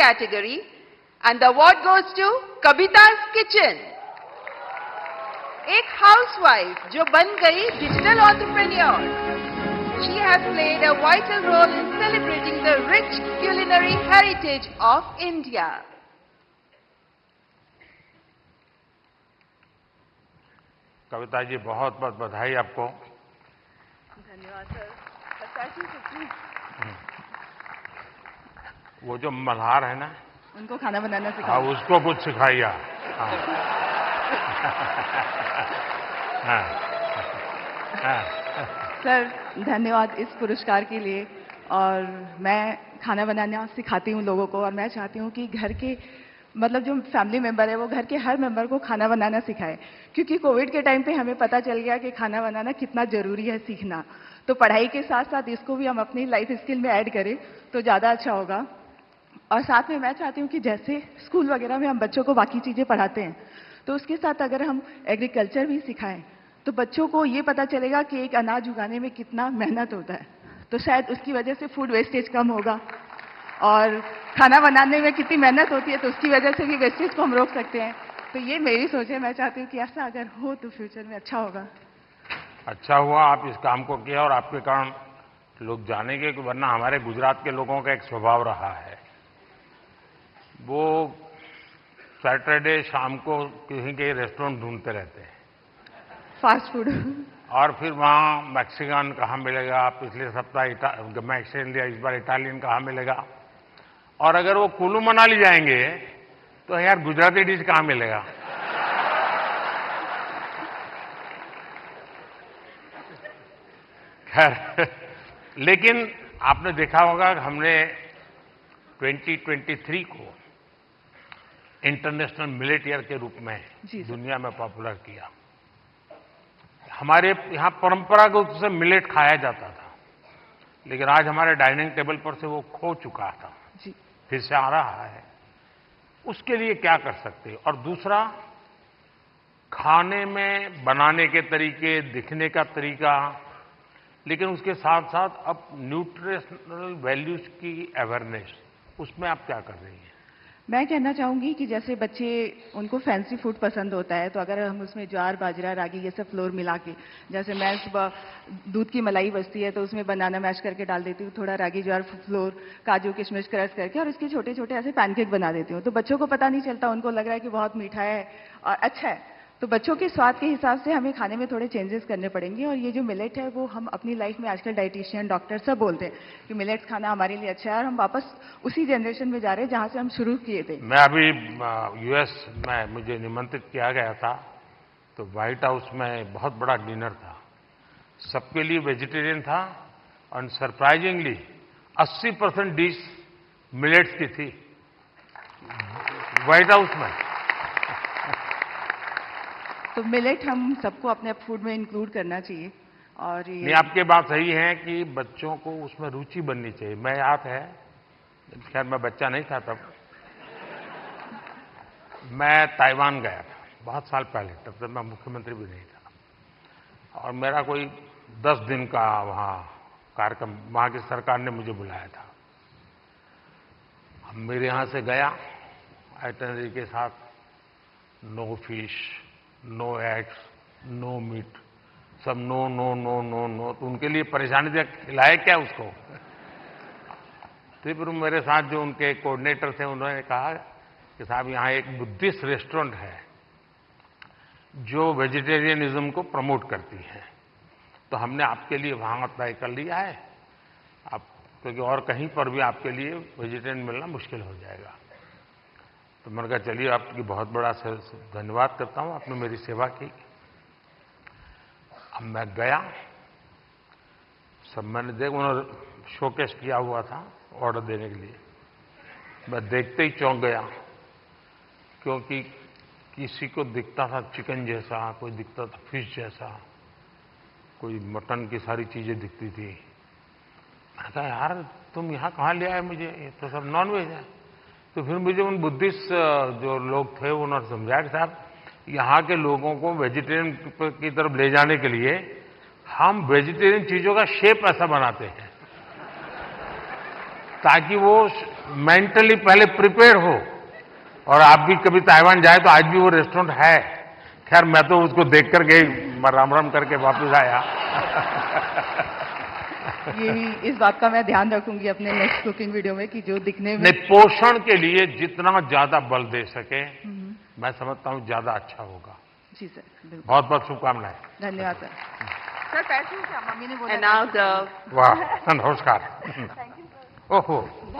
category, and the award goes to Kavita's Kitchen. एक housewife जो बन गई digital entrepreneur. She has played a vital role in celebrating the rich culinary heritage of India. Kavita ji, बहुत बहुत बधाई आपको. धन्यवाद सर. वो जो मल्हार है ना, उनको खाना बनाना हाँ, सिखाओ. उसको कुछ सिखाइए. सर, धन्यवाद इस पुरस्कार के लिए. और मैं खाना बनाना सिखाती हूँ लोगों को, और मैं चाहती हूँ कि घर के मतलब जो फैमिली मेंबर है वो घर के हर मेंबर को खाना बनाना सिखाए. क्योंकि कोविड के टाइम पे हमें पता चल गया कि खाना बनाना कितना जरूरी है सीखना. तो पढ़ाई के साथ साथ इसको भी हम अपनी लाइफ स्किल में ऐड करें तो ज़्यादा अच्छा होगा. और साथ में मैं चाहती हूँ कि जैसे स्कूल वगैरह में हम बच्चों को बाकी चीज़ें पढ़ाते हैं, तो उसके साथ अगर हम एग्रीकल्चर भी सिखाएं तो बच्चों को ये पता चलेगा कि एक अनाज उगाने में कितना मेहनत होता है. तो शायद उसकी वजह से फूड वेस्टेज कम होगा. और खाना बनाने में कितनी मेहनत होती है तो उसकी वजह से भी वेस्टेज को हम रोक सकते हैं. तो ये मेरी सोच है. मैं चाहती हूँ कि ऐसा अगर हो तो फ्यूचर में अच्छा होगा. अच्छा हुआ आप इस काम को किया और आपके कारण लोग जानेंगे, कि वरना हमारे गुजरात के लोगों का एक स्वभाव रहा है, वो सैटरडे शाम को कहीं के रेस्टोरेंट ढूंढते रहते हैं, फास्ट फूड. और फिर वहाँ मैक्सिकन कहाँ मिलेगा, पिछले सप्ताह मैक्सिकन लिया, इस बार इटालियन कहाँ मिलेगा. और अगर वो कुल्लू मनाली जाएंगे तो यार गुजराती डिश कहाँ मिलेगा. खैर, लेकिन आपने देखा होगा कि हमने 2023 को इंटरनेशनल मिलेट ईयर के रूप में दुनिया में पॉपुलर किया. हमारे यहाँ परंपरागत रूप से मिलेट खाया जाता था, लेकिन आज हमारे डाइनिंग टेबल पर से वो खो चुका था. फिर से आ रहा है. उसके लिए क्या कर सकते हैं. और दूसरा, खाने में बनाने के तरीके, दिखने का तरीका, लेकिन उसके साथ साथ अब न्यूट्रिशनल वैल्यूज की अवेयरनेस, उसमें आप क्या कर रही हैं. मैं कहना चाहूंगी कि जैसे बच्चे उनको फैंसी फूड पसंद होता है, तो अगर हम उसमें ज्वार, बाजरा, रागी ये सब फ्लोर मिला के, जैसे मैं सुबह दूध की मलाई बचती है तो उसमें बनाना मैश करके डाल देती हूँ, थोड़ा रागी ज्वार फ्लोर, काजू किशमिश क्रश करके, और इसके छोटे छोटे ऐसे पैनकेक बना देती हूँ. तो बच्चों को पता नहीं चलता, उनको लग रहा है कि बहुत मीठा है और अच्छा है. तो बच्चों के स्वाद के हिसाब से हमें खाने में थोड़े चेंजेस करने पड़ेंगे. और ये जो मिलेट है वो हम अपनी लाइफ में आजकल डाइटिशियन, डॉक्टर सब बोलते हैं कि मिलेट्स खाना हमारे लिए अच्छा है, और हम वापस उसी जनरेशन में जा रहे हैं जहां से हम शुरू किए थे. मैं अभी यूएस में मुझे निमंत्रित किया गया था, तो व्हाइट हाउस में बहुत बड़ा डिनर था. सबके लिए वेजिटेरियन था, और सरप्राइजिंगली 80% डिश मिलेट्स की थी व्हाइट हाउस में. तो मिलेट हम सबको अपने फूड में इंक्लूड करना चाहिए. और ये नहीं, आपकी बात सही है कि बच्चों को उसमें रुचि बननी चाहिए. मैं याद है, खैर मैं बच्चा नहीं था तब, मैं ताइवान गया था बहुत साल पहले, तब तक मैं मुख्यमंत्री भी नहीं था, और मेरा कोई 10 दिन का वहाँ कार्यक्रम, वहाँ की सरकार ने मुझे बुलाया था. मेरे यहाँ से गया आइटनरी के साथ, no fish, no eggs, no meat, सब no no no no no. तो उनके लिए परेशानी थी, खिलाए क्या उसको. तो फिर मेरे साथ जो उनके कोऑर्डिनेटर थे, उन्होंने कहा कि साहब यहाँ एक बुद्धिस्ट रेस्टोरेंट है जो वेजिटेरियनिज्म को प्रमोट करती है, तो हमने आपके लिए वहाँ तय कर लिया है. आप, क्योंकि और कहीं पर भी आपके लिए वेजिटेरियन मिलना मुश्किल हो जाएगा. तो मैंने कहा चलिए, आपकी बहुत बड़ा धन्यवाद करता हूँ, आपने मेरी सेवा की. अब मैं गया, सब मैंने देखा, उन्होंने शोकेस किया हुआ था ऑर्डर देने के लिए. मैं देखते ही चौंक गया, क्योंकि किसी को दिखता था चिकन जैसा, कोई दिखता था फिश जैसा, कोई मटन की सारी चीजें दिखती थी. मैंने कहा यार तुम यहाँ कहाँ ले आए मुझे, ये तो सब नॉन वेज है. तो फिर मुझे उन बुद्धिस्ट जो लोग थे उन्होंने समझाया कि साहब यहाँ के लोगों को वेजिटेरियन की तरफ ले जाने के लिए हम वेजिटेरियन चीजों का शेप ऐसा बनाते हैं ताकि वो मेंटली पहले प्रिपेयर हो। और आप भी कभी ताइवान जाए तो आज भी वो रेस्टोरेंट है। खैर मैं तो उसको देख कर के राम राम करके वापस आया। ये भी, इस बात का मैं ध्यान रखूंगी अपने नेक्स्ट कुकिंग वीडियो में कि जो दिखने में नहीं, पोषण के लिए जितना ज्यादा बल दे सके मैं समझता हूं ज्यादा अच्छा होगा। जी सर, बिल्कुल। बहुत बहुत शुभकामनाएं। धन्यवाद सर। सर पैसे क्या मम्मी ने बोला। And now the वाह, नमस्कार। ओहो।